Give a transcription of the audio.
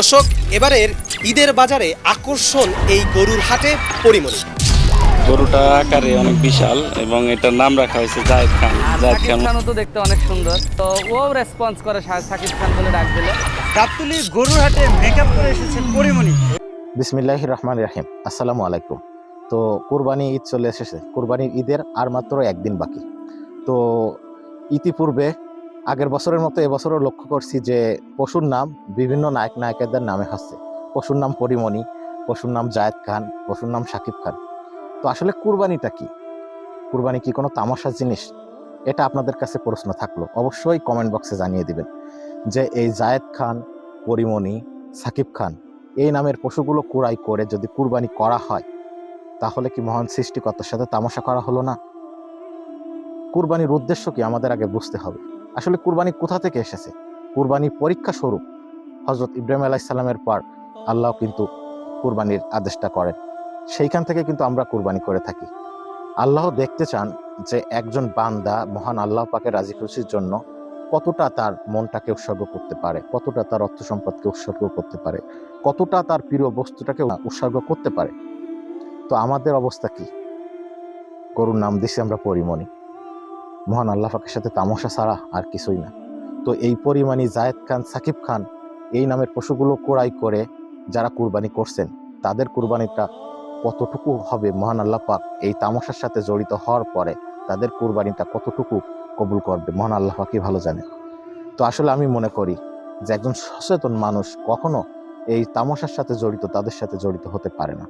দর্শক, এবারের ঈদের বাজারে আকর্ষণ এই গরুর হাটে পরিমণি। গরুটা আকারে অনেক বিশাল এবং এটার নাম রাখা হয়েছে জায়েদ খান। জায়েদ সাকিব খান খানও তো দেখতে অনেক সুন্দর, তো ও রেসপন্স করে সাকিব খান বলে ডাক দিলে। গাবতলী গরুর হাটে মেকআপ করে এসেছে পরিমণি। বিসমিল্লাহির রহমানির রহিম। আসসালামু আলাইকুম। তো কুরবানি ঈদ চলে এসেছে। কুরবানির ঈদের আর মাত্র একদিন বাকি। তো ইতিপূর্বে আগের বছরের মতো এবছরও লক্ষ্য করছি যে পশুর নাম বিভিন্ন নায়ক নায়িকাদের নামে হচ্ছে। পশুর নাম পরিমণি, পশুর নাম জায়েদ খান, পশুর নাম সাকিব খান। তো আসলে কুরবানিটা কি? কুরবানি কি কোনো তামাশা জিনিস? এটা আপনাদের কাছে প্রশ্ন থাকলো, অবশ্যই কমেন্ট বক্সে জানিয়ে দিবেন যে এই জায়েদ খান, পরিমণি, সাকিব খান এই নামের পশুগুলো কুড়াই করে যদি কুরবানি করা হয় তাহলে কি মহান সৃষ্টিকর্তার সাথে তামাশা করা হলো না? কুরবানির উদ্দেশ্য কি আমাদের আগে বুঝতে হবে। আসলে কুরবানি কোথা থেকে এসেছে? কুরবানি পরীক্ষা স্বরূপ হযরত ইব্রাহিম আলাইহিস সালামের পর আল্লাহ কিন্তু কুরবানির আদেশটা করেন। সেইখান থেকে কিন্তু আমরা কুরবানি করে থাকি। আল্লাহ দেখতে চান যে একজন বান্দা মহান আল্লাহ পাকের রাজি খুশির জন্য কতটা তার মনটাকে উৎসর্গ করতে পারে, কতটা তার অর্থ সম্পদকে উৎসর্গ করতে পারে, কতটা তার প্রিয় বস্তুটাকে উৎসর্গ করতে পারে। তো আমাদের অবস্থা কি? গরুর নাম দিছি আমরা পরিমণি, মহান আল্লাহ পাকের সাথে তামাশা ছাড়া আর কিছুই না। তো এই পরিমণি, জায়েদ খান, সাকিব খান এই নামের পশুগুলো ক্রয় করে যারা কুরবানি করছেন তাদের কুরবানিটা কতটুকু হবে মহান আল্লাহ পাক এই তামাশার সাথে জড়িত হওয়ার পরে তাদের কুরবানিটা কতটুকু কবুল করবে মহান আল্লাহ পাকই ভালো জানে। তো আসলে আমি মনে করি যে একজন সচেতন মানুষ কখনো এই তামাশার সাথে জড়িত তাদের সাথে জড়িত হতে পারে না।